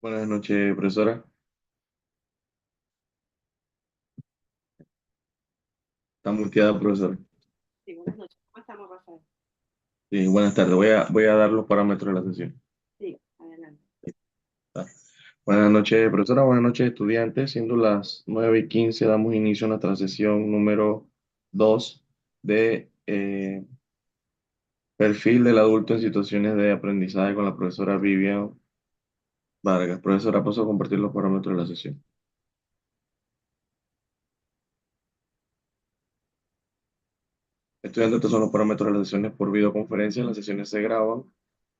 Buenas noches, profesora. Está muteada, profesora. Sí, buenas noches. ¿Cómo estamos, Rafael? Sí, buenas tardes. Voy a dar los parámetros de la sesión. Sí, adelante. Ah, Buenas noches, profesora. Buenas noches, estudiantes. Siendo las 9:15, damos inicio a nuestra sesión número 2 de Perfil del adulto en situaciones de aprendizaje con la profesora Vivian Vargas. Profesora, paso a compartir los parámetros de la sesión. Estudiantes, estos son los parámetros de las sesiones por videoconferencia. Las sesiones se graban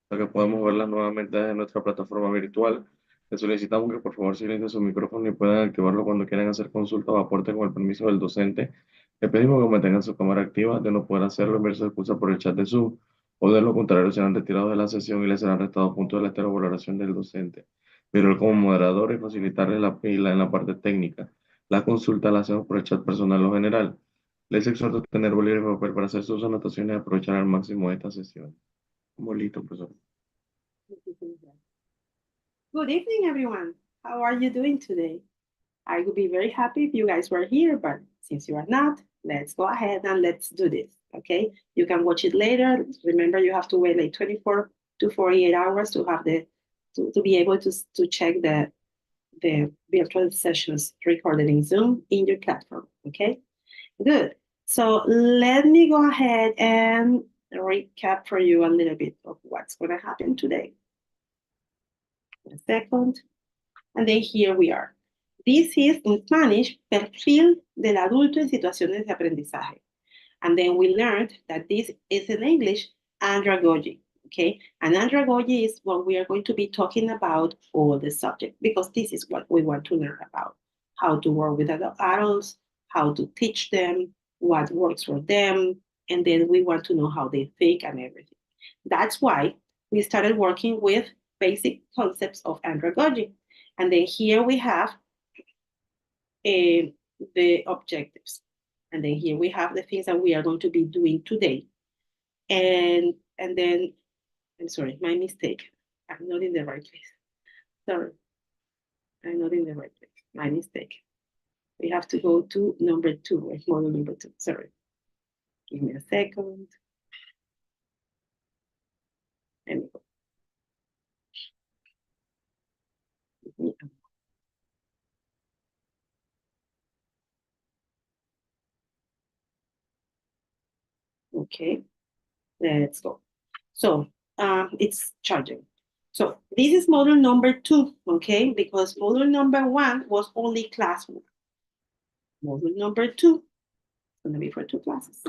para que podamos verlas nuevamente en nuestra plataforma virtual. Les solicitamos que por favor silencien su micrófono y puedan activarlo cuando quieran hacer consultas o aporten con el permiso del docente. Les pedimos que mantengan su cámara activa. De no poder hacerlo, enviar su excusa por el chat de Zoom o de lo contrario serán retirados de la sesión y les serán restados puntos de la valoración del docente. Pero él como moderador y facilitarles la pila en la parte técnica. La consulta la hacemos por el chat personal o general. Les exhorto a tener bolígrafo y papel para hacer sus anotaciones y aprovechar al máximo esta sesión. Muy listo, profesor. Muchísimas gracias. Good evening, everyone. How are you doing today? I would be very happy if you guys were here, but since you are not, let's go ahead and let's do this, okay? You can watch it later. Remember, you have to wait like 24 to 48 hours to have to be able to check the virtual sessions recorded in Zoom in your platform, okay? Good. So let me go ahead and recap for you a little bit of what's going to happen today. A second. And then here we are. This is in Spanish, Perfil del Adulto en Situaciones de Aprendizaje. And then we learned that this is in English, andragogy. Okay, and andragogy is what we are going to be talking about all the subject because this is what we want to learn about: how to work with adults, how to teach them, what works for them, and then we want to know how they think and everything. That's why we started working with basic concepts of andragogy. And then here we have the objectives. And then here we have the things that we are going to be doing today. And then, I'm sorry, my mistake. I'm not in the right place. Sorry, I'm not in the right place. My mistake. We have to go to number 2, model number 2. Sorry. Give me a second. Let me go. Okay, let's go. So it's charging. So this is model number 2, okay? Because model number 1 was only class 1. Module number 2 is going to be for 2 classes,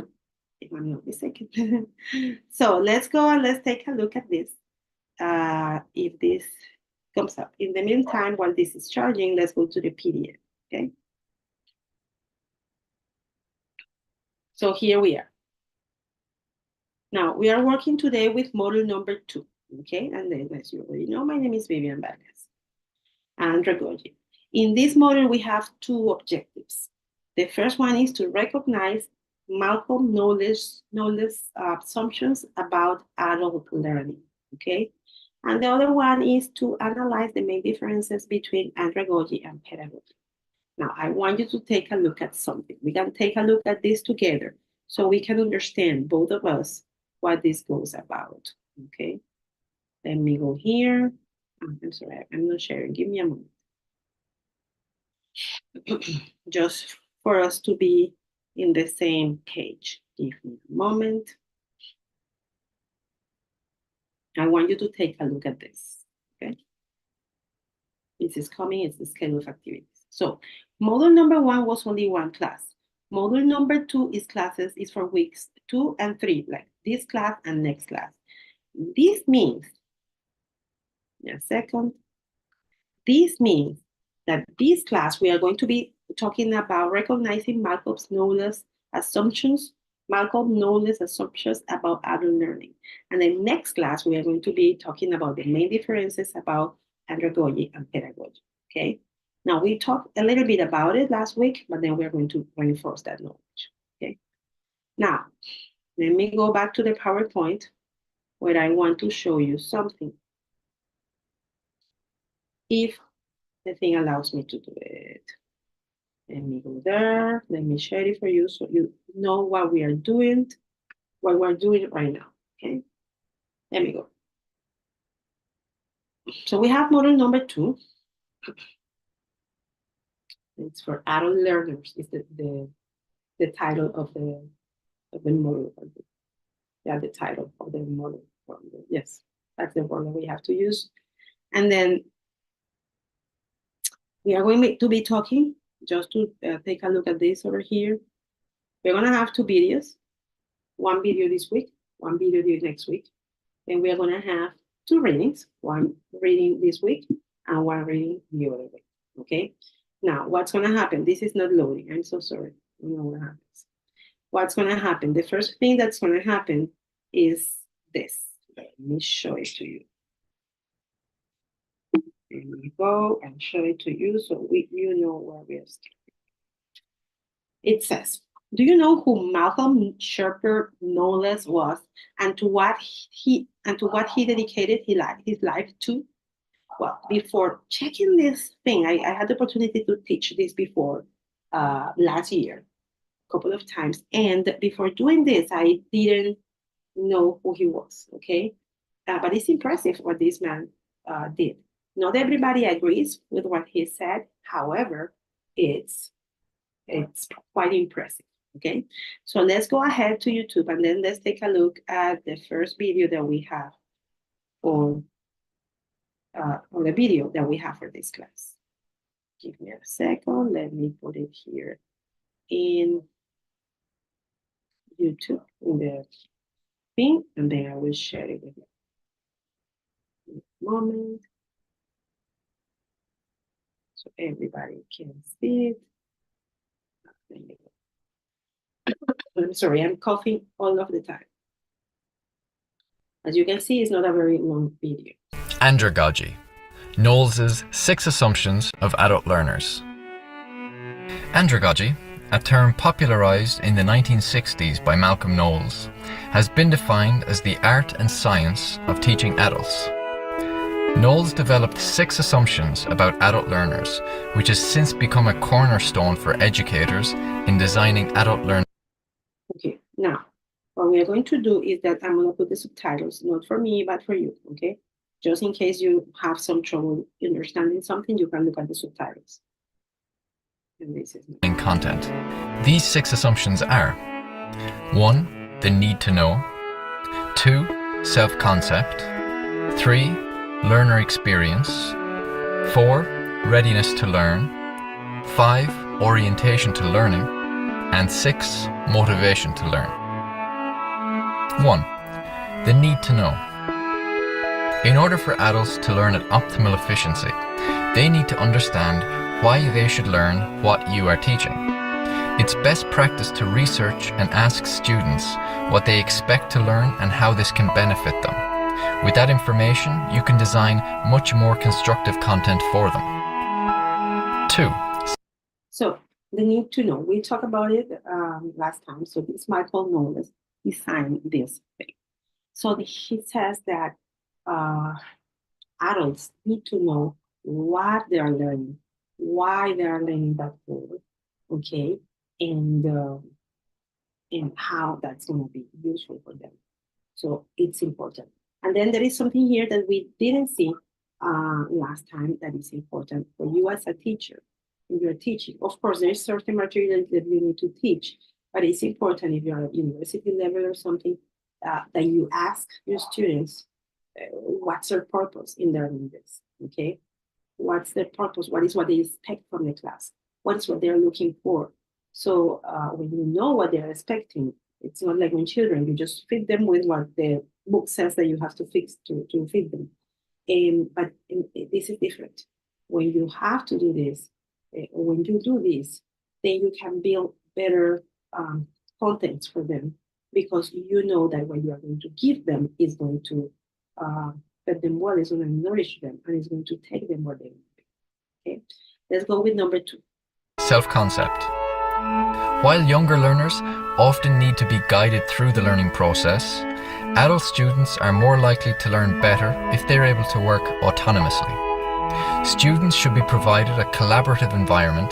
if I'm not mistaken. So let's go and let's take a look at this. If this comes up. In the meantime, while this is charging, let's go to the PDF, okay? So here we are. Now, we are working today with module number 2, okay? And then, as you already know, my name is Vivian Vargas and Recurrente. In this module, we have 2 objectives. The first one is to recognize Malcolm knowledge assumptions about adult learning, okay? And the other one is to analyze the main differences between andragogy and pedagogy. Now, I want you to take a look at something. We can take a look at this together so we can understand, both of us, what this goes about, okay? Let me go here. I'm sorry, I'm not sharing. Give me a moment. Just for us to be in the same page. Give me a moment. I want you to take a look at this, okay? This is coming, it's the schedule of activities. So module number 1 was only 1 class. Module number 2 is for weeks 2 and 3, like this class and next class. This means, a second, this means that this class we are going to be talking about recognizing Malcolm's knowledge assumptions, Malcolm knowledge assumptions about adult learning. And the next class we are going to be talking about the main differences about andragogy and pedagogy. Okay. Now we talked a little bit about it last week, but then we're going to reinforce that knowledge. Okay. Now let me go back to the PowerPoint where I want to show you something. if the thing allows me to do it. Let me go there. Let me share it for you so you know what we're doing right now. Okay. Let me go. So we have model number 2. It's for adult learners. It's the title of the model. Yeah, the title of the model. Yes, that's the word that we have to use. And then we are going to be talking, just to take a look at this over here. We're going to have 2 videos, 1 video this week, 1 video next week. Then we are going to have 2 readings, 1 reading this week and 1 reading the other week. Okay. Now, what's going to happen? This is not loading. I'm so sorry. I don't know what happens. What's going to happen? The first thing that's going to happen is this. Let me show it to you. Here we go and show it to you so you know where we are starting. It says, do you know who Malcolm Sherper Knowles was and to what he dedicated his life to? Well, before checking this thing, I had the opportunity to teach this before last year, a couple of times. And before doing this, I didn't know who he was, okay? But it's impressive what this man did. Not everybody agrees with what he said. However, it's quite impressive, okay? So let's go ahead to YouTube and then let's take a look at the first video that we have on the video that we have for this class. Give me a second. Let me put it here in YouTube in the thing, and then I will share it with you. In a moment. So everybody can see it. I'm sorry, I'm coughing all of the time. As you can see, it's not a very long video. Andragogy, Knowles's 6 Assumptions of Adult Learners. Andragogy, a term popularized in the 1960s by Malcolm Knowles, has been defined as the art and science of teaching adults. Knowles developed 6 assumptions about adult learners, which has since become a cornerstone for educators in designing adult learning. Okay, now, what we are going to do is that I'm going to put the subtitles, not for me, but for you, okay? Just in case you have some trouble understanding something, you can look at the subtitles. And this is content. These 6 assumptions are: 1. The need to know. 2. Self-concept. 3. Learner experience. 4. Readiness to learn. 5. Orientation to learning. And 6. Motivation to learn. 1. The need to know. In order for adults to learn at optimal efficiency, they need to understand why they should learn what you are teaching. It's best practice to research and ask students what they expect to learn and how this can benefit them. With that information, you can design much more constructive content for them. 2. So, the need to know. We talked about it last time. So this Michael Knowles designed this thing. So he says that adults need to know what they are learning, why they are learning that word, okay, and how that's going to be useful for them. So it's important. And then there is something here that we didn't see last time that is important for you as a teacher. When you're teaching, of course, there's certain material that you need to teach, but it's important if you're at university level or something that you ask your students what's their purpose in learning this, okay? What's their purpose? What is what they expect from the class? What is what they're looking for? So when you know what they're expecting, it's not like when children, you just feed them with what the book says that you have to fix to feed them. But this is different. When you have to do this, when you do this, then you can build better contents for them because you know that what you are going to give them is going to feed them well, it's going to nourish them, and it's going to take them where they want to be. Okay, let's go with number 2. Self-concept. While younger learners often need to be guided through the learning process, adult students are more likely to learn better if they're able to work autonomously. Students should be provided a collaborative environment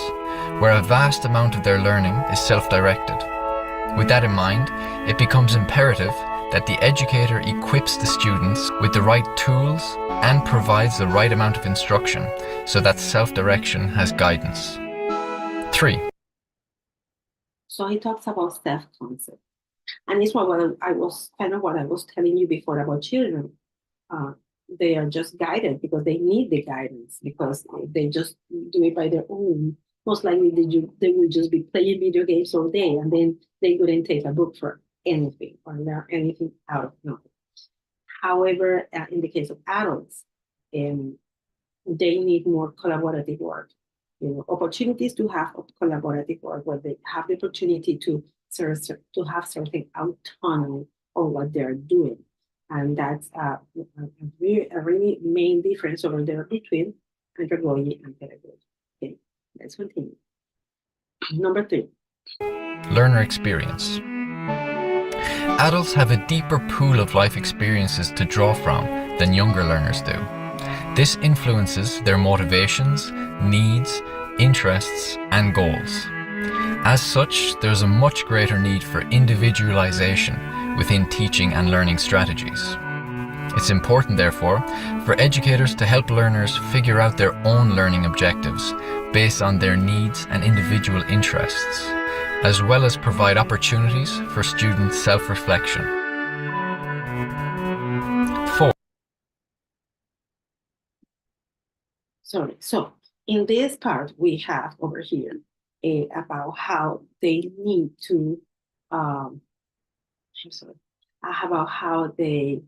where a vast amount of their learning is self-directed. With that in mind, it becomes imperative that the educator equips the students with the right tools and provides the right amount of instruction so that self-direction has guidance. 3. So he talks about self-concept. And it's what I was telling you before about children. They are just guided because they need the guidance, because if they just do it by their own, most likely they will just be playing video games all day, and then they wouldn't take a book for anything or learn anything out of nothing. However, in the case of adults, they need more collaborative work. Opportunities to have collaborative work where they have the opportunity to have certain autonomy on what they're doing. And that's a really main difference over there between andragogy and pedagogy. Okay, let's continue. Number 3. Learner experience. Adults have a deeper pool of life experiences to draw from than younger learners do. This influences their motivations, needs, interests, and goals. As such, there's a much greater need for individualization within teaching and learning strategies. It's important, therefore, for educators to help learners figure out their own learning objectives based on their needs and individual interests, as well as provide opportunities for student self-reflection. 4. So in this part, we have over here about how they need to, about how they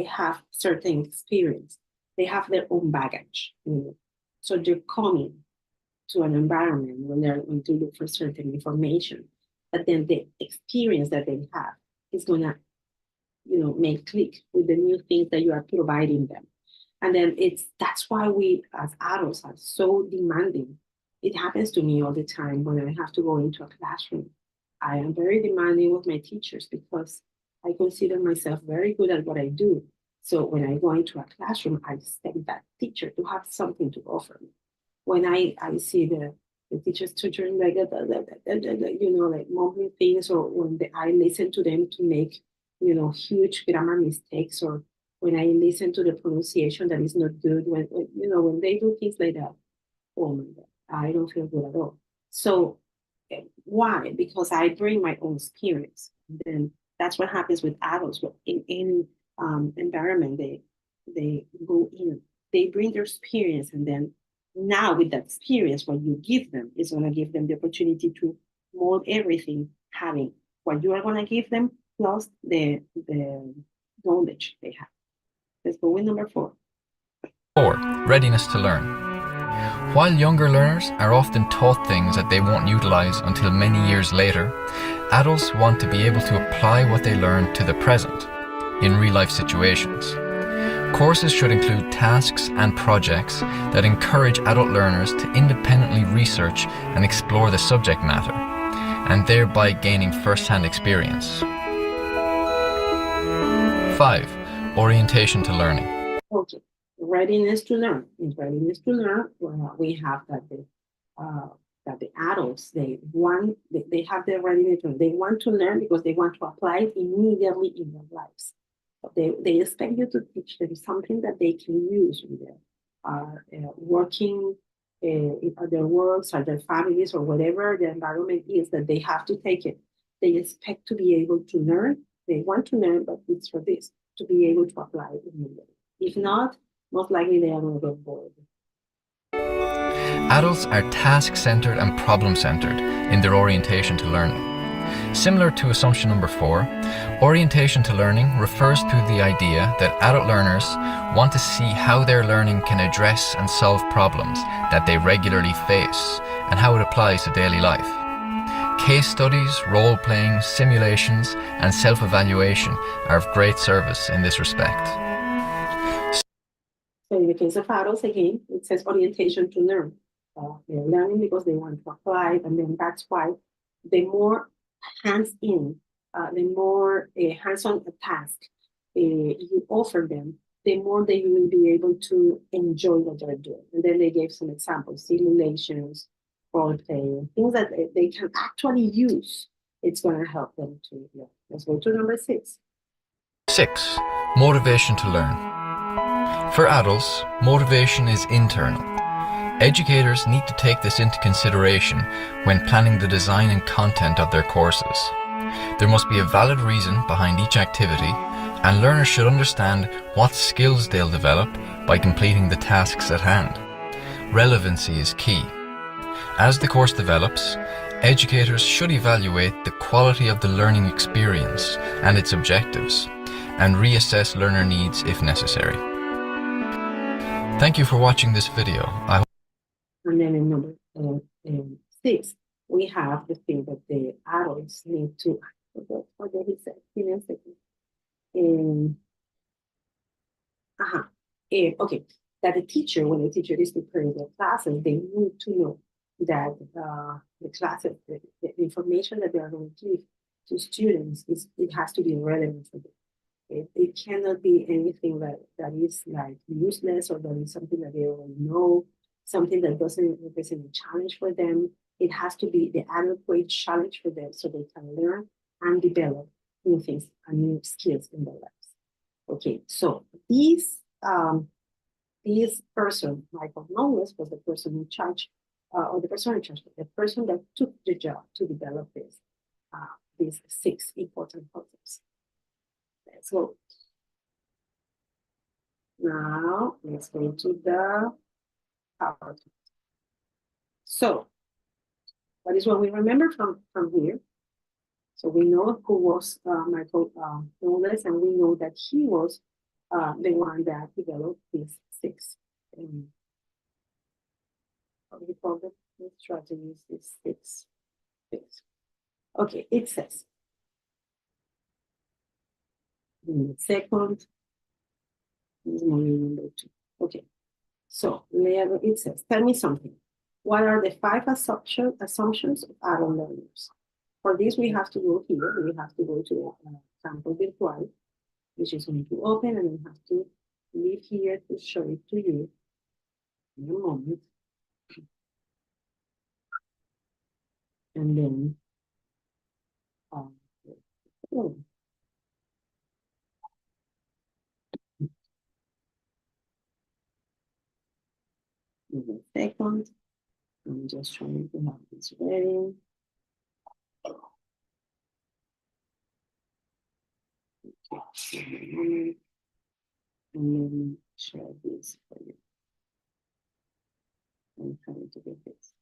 have certain experience. They have their own baggage. So they're coming to an environment when they're going to look for certain information, but then the experience that they have is going to, make click with the new things that you are providing them. And then that's why we as adults are so demanding. It happens to me all the time when I have to go into a classroom. I am very demanding with my teachers because I consider myself very good at what I do. So when I go into a classroom, I expect that teacher to have something to offer me. When I see the teachers tutoring like mumbling things, or when I listen to them to make huge grammar mistakes, or when I listen to the pronunciation that is not good, when they do things like that, oh my God, I don't feel good at all. So why? Because I bring my own experience. Then that's what happens with adults. In any environment they go in, they bring their experience, and then now with that experience, what you give them is going to give them the opportunity to mold everything, having what you are going to give them plus the knowledge they have. Let's go with number 4. 4. Readiness to learn. While younger learners are often taught things that they won't utilize until many years later, adults want to be able to apply what they learned to the present, in real-life situations. Courses should include tasks and projects that encourage adult learners to independently research and explore the subject matter, and thereby gaining first-hand experience. 5. Orientation to learning. Okay. Readiness to learn. In readiness to learn, we have that the adults, they have their readiness to learn. They want to learn because they want to apply it immediately in their lives. But they expect you to teach them something that they can use when they are working at their works or their families or whatever the environment is that they have to take it. They expect to be able to learn. They want to learn, but it's for this, to be able to apply it immediately. If not, most likely they are going to get bored. Adults are task-centered and problem-centered in their orientation to learning. Similar to assumption number 4, orientation to learning refers to the idea that adult learners want to see how their learning can address and solve problems that they regularly face and how it applies to daily life. Case studies, role-playing, simulations, and self-evaluation are of great service in this respect. So in the case of adults, again, it says orientation to learn. They're learning because they want to apply, and then that's why the more hands-in, the more hands-on a task you offer them, the more that you will be able to enjoy what they're doing. And then they gave some examples, simulations, role play, things that they can actually use. It's going to help them to learn. Let's go to number 6. 6. Motivation to learn. For adults, motivation is internal. Educators need to take this into consideration when planning the design and content of their courses. There must be a valid reason behind each activity, and learners should understand what skills they'll develop by completing the tasks at hand. Relevancy is key. As the course develops, educators should evaluate the quality of the learning experience and its objectives, and reassess learner needs if necessary. Thank you for watching this video. And then in number 6, we have the thing that the adults need to, what did he say? Give me a second. Okay, that the teacher, when the teacher is preparing their classes, they need to know that the classes, the information that they are going to give to students, it has to be relevant for them. It cannot be anything that is like useless, or that is something that they already know, something that doesn't represent a challenge for them. It has to be the adequate challenge for them so they can learn and develop new things and new skills in their lives. Okay, so this person, Michael Knowles, was the person in charge, or the person in charge, the person that took the job to develop these 6 important concepts. Let's go. Now, let's go to the PowerPoint. So, that is what we remember from here. So we know who was Michael Knowles, and we know that he was the one that developed these 6. How do we call them? Let's try to use these 6 things. Okay, it says, second, this is number 2. Okay, so it says, tell me something. What are the 5 assumptions of adult learners? For this, we have to go here. We have to go to Campo Virtual, which is going to open, and we have to leave here to show it to you in a moment. And then, give me a second. I'm just trying to have this ready. Okay, and let me share this for you. I'm trying to get this.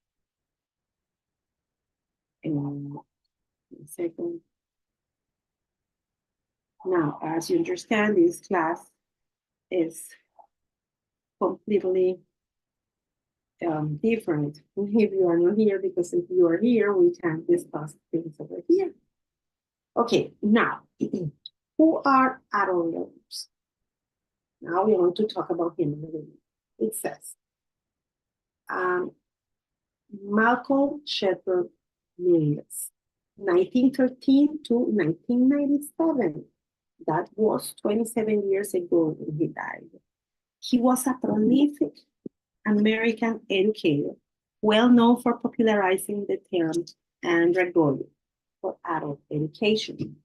In a second. Now, as you understand, this class is completely different if you are not here, because if you are here, we can discuss things over here. Okay, now, who are adult learners? Now we want to talk about him a little bit. It says, Malcolm Shepard Mills, 1913 to 1997. That was 27 years ago when he died. He was a prolific American educator, well known for popularizing the term andragogy for adult education.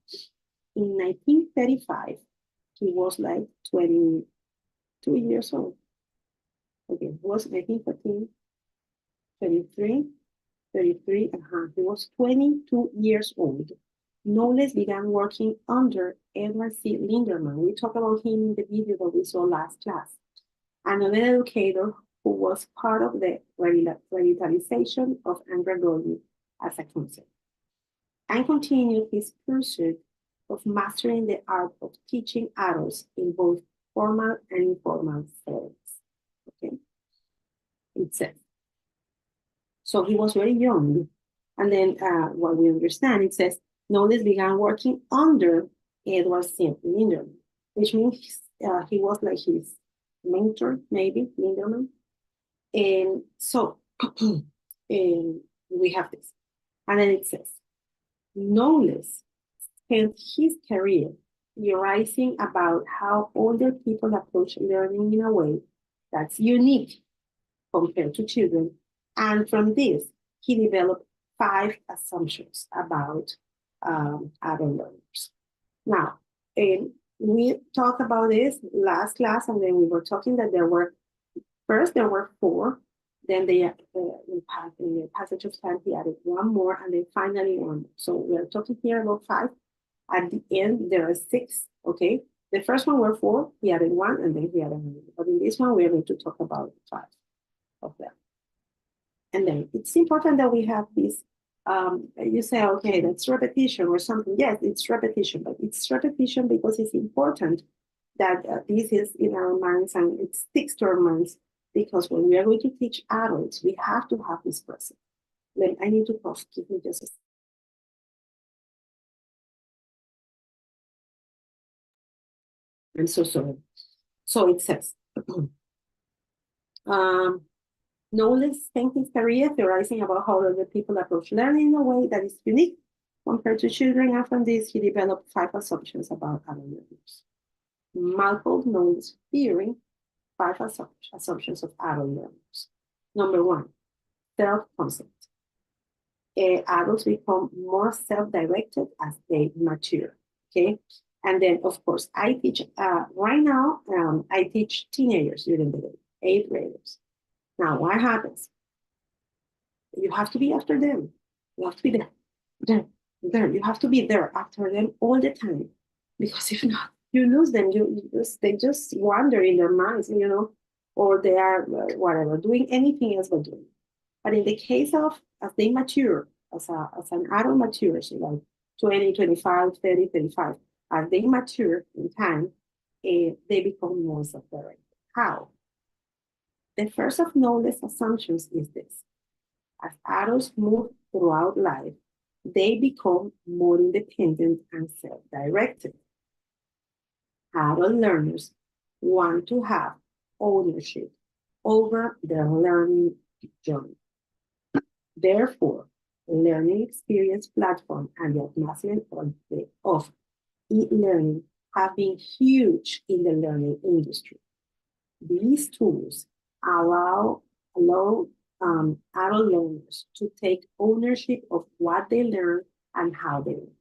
In 1935, he was like 22 years old. Okay, he was 1914, 23, he was 22 years old. Knowles began working under Edward C. Linderman. We talked about him in the video that we saw last class. Another educator who was part of the revitalization of andragogy as a concept, and continued his pursuit of mastering the art of teaching adults in both formal and informal settings. Okay, it says. So he was very young. And then what we understand, it says, Knowles began working under Edward C. Linderman, which means he was like his mentor, maybe, Linderman. And so we have this. And then it says, Knowles spent his career theorizing about how older people approach learning in a way that's unique compared to children. And from this, he developed 5 assumptions about adult learners. Now, we talked about this last class, and then we were talking that there were 4, then they, in the passage of time, he added 1 more, and then finally 1. So we're talking here about 5. At the end, there are 6, okay? The first one were 4, he added 1, and then he added 1. But in this one, we are going to talk about 5 of them. And then it's important that we have this, you say, okay, that's repetition or something. Yes, it's repetition, but it's repetition because it's important that this is in our minds and it sticks to our minds, because when we are going to teach adults, we have to have this present. Then I need to pause. Give me just a second. I'm so sorry. So it says, Knowledge spent his career theorizing about how other people approach learning in a way that is unique compared to children, and from this he developed 5 assumptions about adult learners. Malcolm Knowles' theory, 5 assumptions of adult learners. Number 1, self-concept. Adults become more self-directed as they mature, okay? And then, of course, I teach, right now, I teach teenagers during the day, 8th graders. Now, what happens? You have to be after them. You have to be there. You have to be there after them all the time. Because if not, you lose them. They just wander in their minds, you know, or they are, whatever, doing anything else but doing. But in the case of, as they mature, as an adult matures, like 20, 25, 30, 35, as they mature in time, they become more self-directed. How? The first of Knowles' assumptions is this. As adults move throughout life, they become more independent and self-directed. Adult learners want to have ownership over their learning journey. Therefore, learning experience platform and the advancement of e-learning have been huge in the learning industry. These tools allow adult learners to take ownership of what they learn and how they learn.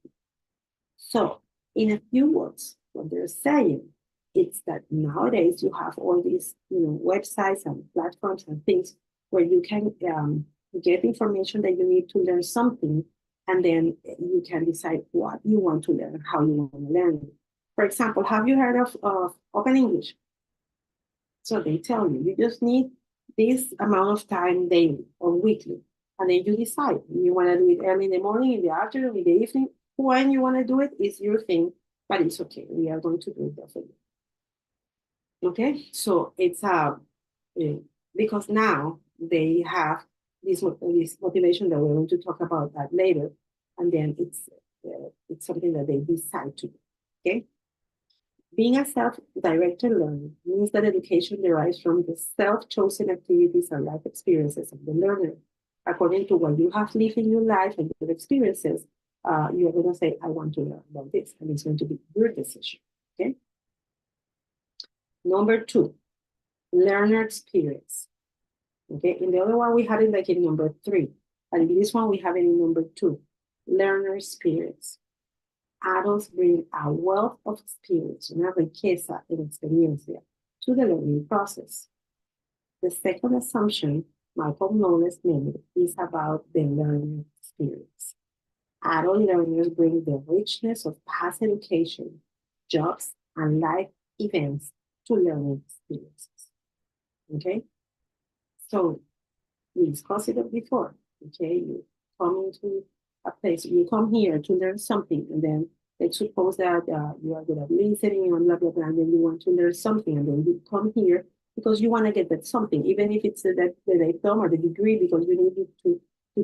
So, in a few words, what they're saying is that nowadays you have all these, websites and platforms and things where you can get information that you need to learn something, and then you can decide what you want to learn, how you want to learn it. For example, have you heard of Open English? So they tell you just need this amount of time daily or weekly, and then you decide you want to do it early in the morning, in the afternoon, in the evening. When you want to do it is your thing, but it's okay. We are going to do it for you. Okay, so it's because now they have this motivation that we're going to talk about that later, and then it's something that they decide to do. Okay. Being a self-directed learner means that education derives from the self-chosen activities and life experiences of the learner. According to what you have lived in your life and your experiences, you're going to say, I want to learn about this, and it's going to be your decision, okay? Number 2, learner experience. Okay, in the other one, we had it like in number 3, and in this one, we have it in number 2, learner experience. Adults bring a wealth of experience, una riqueza en experiencia, to the learning process. The second assumption Malcolm Knowles made is about the learning experience. Adult learners bring the richness of past education, jobs, and life events to learning experiences. Okay? So, we discussed it before. Okay? You come into a place, you come here to learn something, and then let's suppose that you are good at listening and blah, blah, blah, and then you want to learn something, and then you come here because you want to get that something, even if it's the diploma or the degree, because you need it to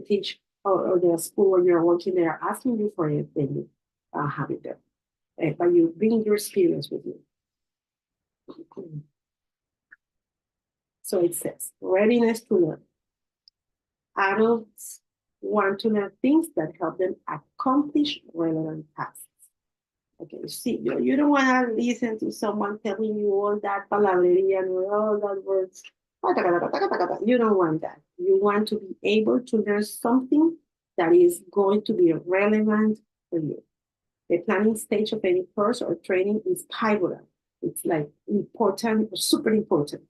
teach, or the school where you're working, they are asking you for it, then you have it there. But you bring your experience with you. So it says, readiness to learn. Adults want to learn things that help them accomplish relevant tasks. Okay, see, you don't want to listen to someone telling you all that palabrería and all that words. You don't want that. You want to be able to learn something that is going to be relevant for you. The planning stage of any course or training is pivotal. It's like important, super important.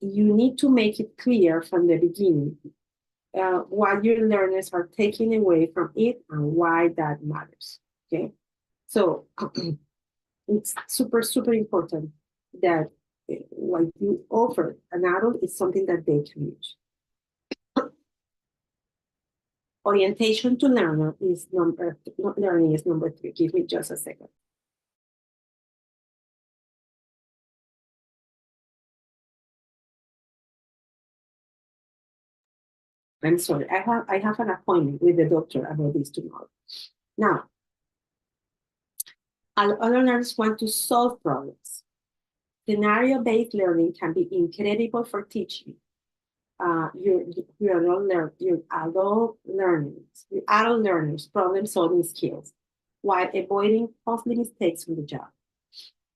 You need to make it clear from the beginning what your learners are taking away from it and why that matters. Okay, so it's super, super important that what you offer an adult is something that they can use. Orientation to learning is number 3. Give me just a second. I'm sorry, I have an appointment with the doctor about this tomorrow. Now, other learners want to solve problems. Scenario-based learning can be incredible for teaching your adult learners problem-solving skills while avoiding costly mistakes on the job.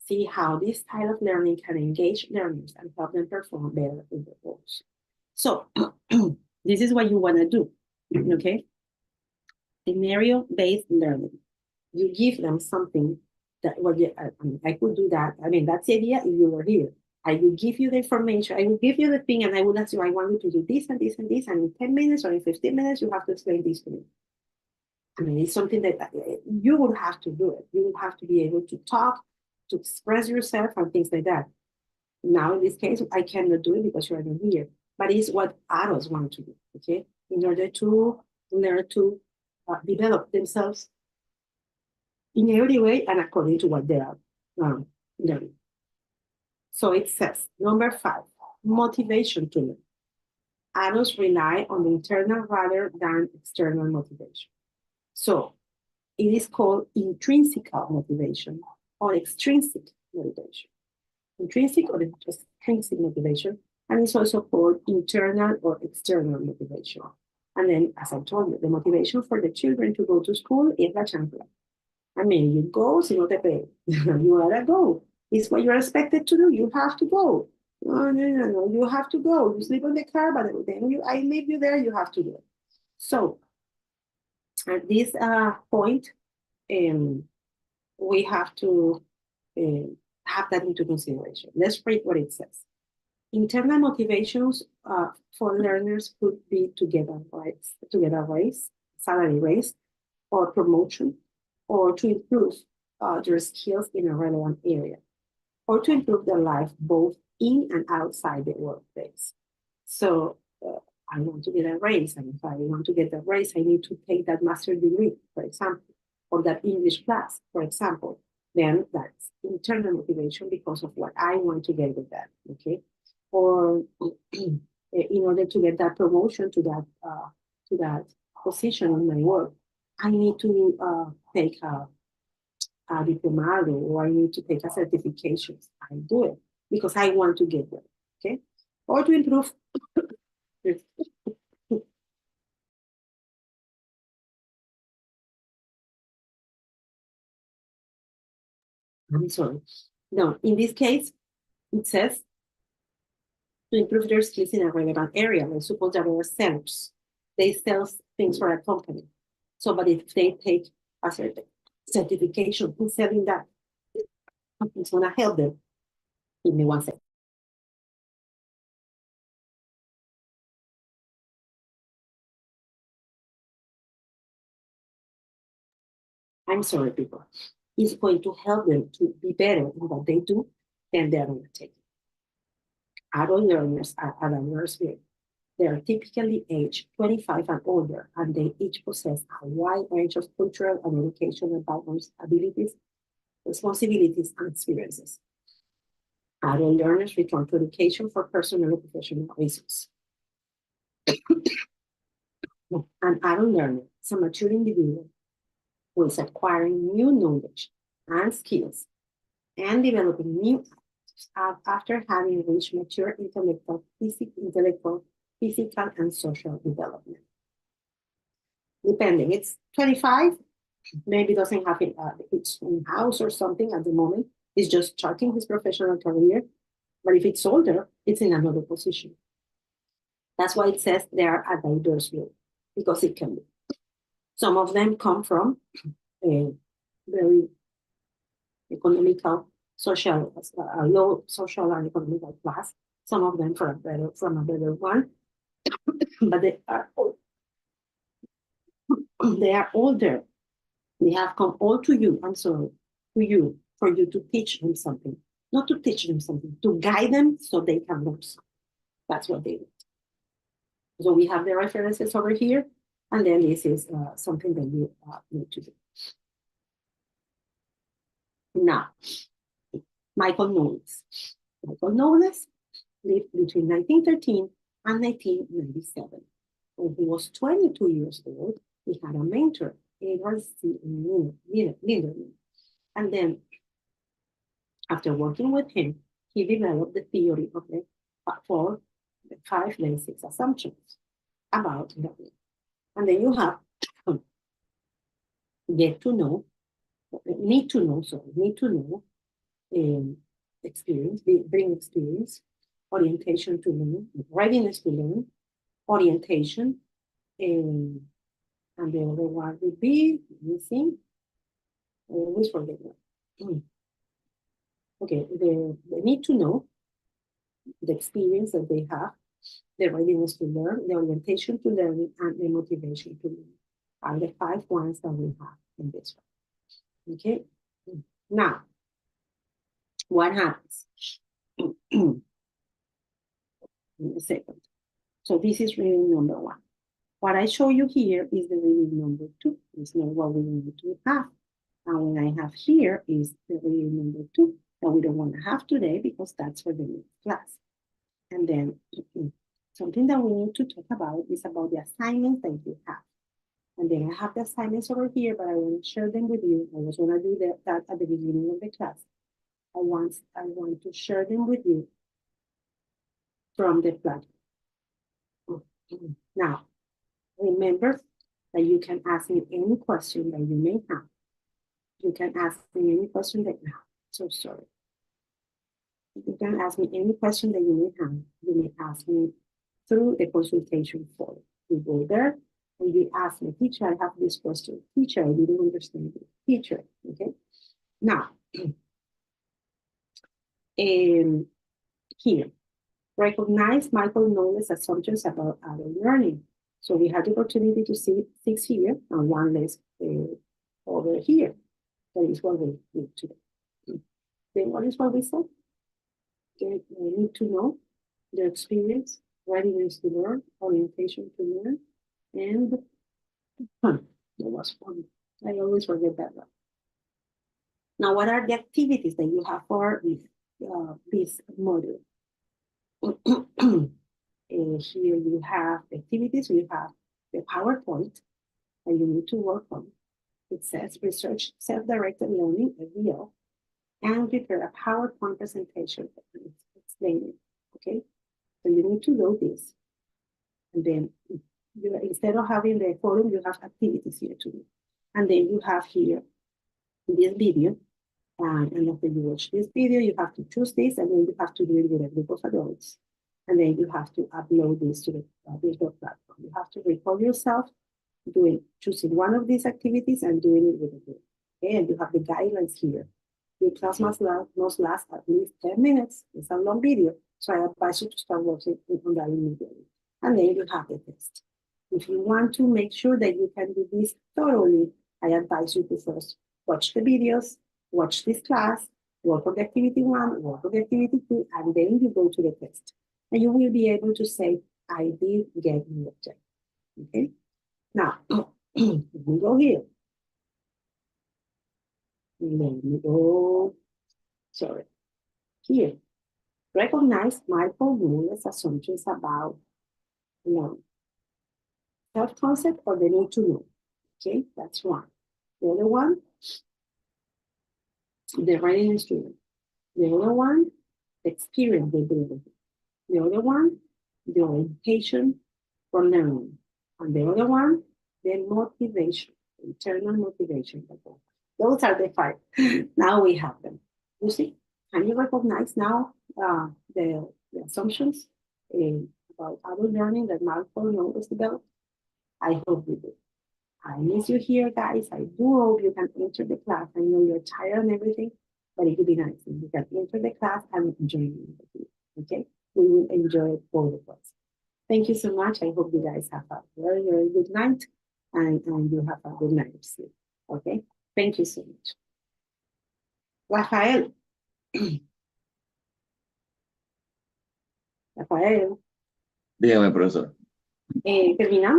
See how this style of learning can engage learners and help them perform better in their roles. So this is what you want to do, okay? Scenario-based learning. You give them something that, well, yeah, I could do that. I mean, that's the idea if you were here. I will give you the information, I will give you the thing, and I will ask you, I want you to do this and this and this, and in 10 minutes or in 15 minutes, you have to explain this to me. I mean, it's something that you will have to do it. You will have to be able to talk, to express yourself, and things like that. Now, in this case, I cannot do it because you are not here, but it's what adults want to do, okay? In order to learn to develop themselves in every way and according to what they are learning. So it says, number 5, motivation to learn. Adults rely on the internal rather than external motivation. So it is called intrinsic motivation or extrinsic motivation. Intrinsic or extrinsic motivation, and it's also called internal or external motivation. And then, as I told you, the motivation for the children to go to school is la chancla. I mean, you go, si no te pay. You gotta go. It's what you're expected to do. You have to go. No, you have to go. You sleep in the car, but then I leave you there, you have to do it. So at this point, we have to have that into consideration. Let's read what it says. Internal motivations for learners could be to get a raise, salary raise, or promotion, or to improve their skills in a relevant area, or to improve their life both in and outside the workplace. So I want to get a raise, and if I want to get a raise, I need to take that master's degree, for example, or that English class, for example. Then that's internal motivation because of what I want to get with that, okay? Or in order to get that promotion to that position in my work, I need to take a diplomado, or I need to take a certification. I do it because I want to get there, okay? Or to improve. I'm sorry. No, in this case, it says to improve their skills in a relevant area. Let's suppose that they are sellers. They sell things for a company. So, but if they take a certification in selling that, it's going to help them. Give me 1 second. I'm sorry, people. It's going to help them to be better in what they do, then they're going to take it. Adult learners at a nursery, they are typically aged 25 and older, and they each possess a wide range of cultural and educational backgrounds, abilities, responsibilities, and experiences. Adult learners return to education for personal and professional reasons. An adult learner is a mature individual who is acquiring new knowledge and skills and developing new attitudes after having reached mature intellectual, physical, and social development. Depending, it's 25 maybe doesn't have its own house or something at the moment. It's just starting his professional career. But if it's older, it's in another position. That's why it says they are a diverse group, because it can be. Some of them come from a very economical, social, low social and economical class. Some of them from a better one, but they are older. They have come all to you. I'm sorry, to you, for you to teach them something, not to teach them something, to guide them so they can learn something. That's what they do. So we have the references over here, and then this is something that you need to do. Now, Michael Knowles. Michael Knowles lived between 1913 and 1997. When he was 22 years old, he had a mentor, Edward C. Linderman. And then, after working with him, he developed the theory of the 5 basic assumptions about learning. And then you have need to know, experience, bring experience, orientation to learn, readiness to learn, orientation, and the other one would be, let me see, I always forget one. Okay, the need to know, the experience that they have, the readiness to learn, the orientation to learning, and the motivation to learn are the 5 ones that we have in this one. Okay, now, what happens? In a second. So this is reading number 1. What I show you here is the reading number 2. It's not what we need to have. And what I have here is the reading number 2 that we don't want to have today because that's for the next class. And then something that we need to talk about is about the assignments that you have. And then I have the assignments over here, but I want to share them with you. I was going to do that at the beginning of the class. I want to share them with you from the platform. Now, remember that you can ask me any question that you may have. You can ask me any question that you have. So sorry. You can ask me any question that you may have. You may ask me through the consultation form. You go there and you ask me, teacher, I have this question. Teacher, I didn't understand it. Teacher, okay? Now, here, recognize Michael Knowles' assumptions about adult learning. So we had the opportunity to see 6 here and 1 less over here. That is what we need to do. Then what is what we said? Okay, we need to know their experience, readiness to learn, orientation to learn, and there was one. I always forget that one. Now, what are the activities that you have for this module? Here you have activities, you have the PowerPoint that you need to work on. It says research self-directed learning, SDL, and prepare a PowerPoint presentation explaining, okay? So you need to know this. And then instead of having the forum, you have activities here to do. And then you have here this video. And after you watch this video, you have to choose this, and then you have to do it with a group of adults. And then you have to upload this to the virtual platform. You have to record yourself choosing one of these activities and doing it with a group. Okay, and you have the guidelines here. Your class must last at least 10 minutes. It's a long video, so I advise you to start working on that immediately. And then you have the test. If you want to make sure that you can do this thoroughly, I advise you to first watch the videos, watch this class, work on the activity 1, work on the activity 2, and then you go to the test. And you will be able to say, I did get the objective. Okay? Now, we go here. Then we go, sorry, here. Recognize Michael Knowles' assumptions about learning. Self-concept or the need to know. Okay, that's one. The other one, the readiness to learn. The other one, the experience they bring with it. The other one, the orientation for learning. And the other one, the motivation. internal motivation. Those are the five. Now we have them. You see, can you recognize now the assumptions about adult learning that Marco knows about? I hope you do. I miss you here, guys. I do hope you can enter the class. I know you're tired and everything, but it would be nice if you can enter the class and join me. Okay? We will enjoy both of us. Thank you so much. I hope you guys have a very, very good night and you have a good night of sleep. Okay? Thank you so much. Rafael. Rafael. Dígame, profesor. Terminó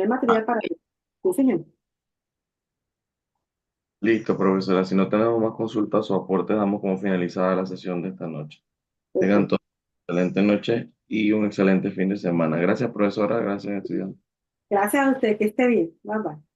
el material para ti. Sí, señor. Listo, profesora. Si no tenemos más consultas o aportes, damos como finalizada la sesión de esta noche. Tengan todos una excelente noche y un excelente fin de semana. Gracias, profesora. Gracias, estudiantes. Gracias a usted. Que esté bien. Bye, bye.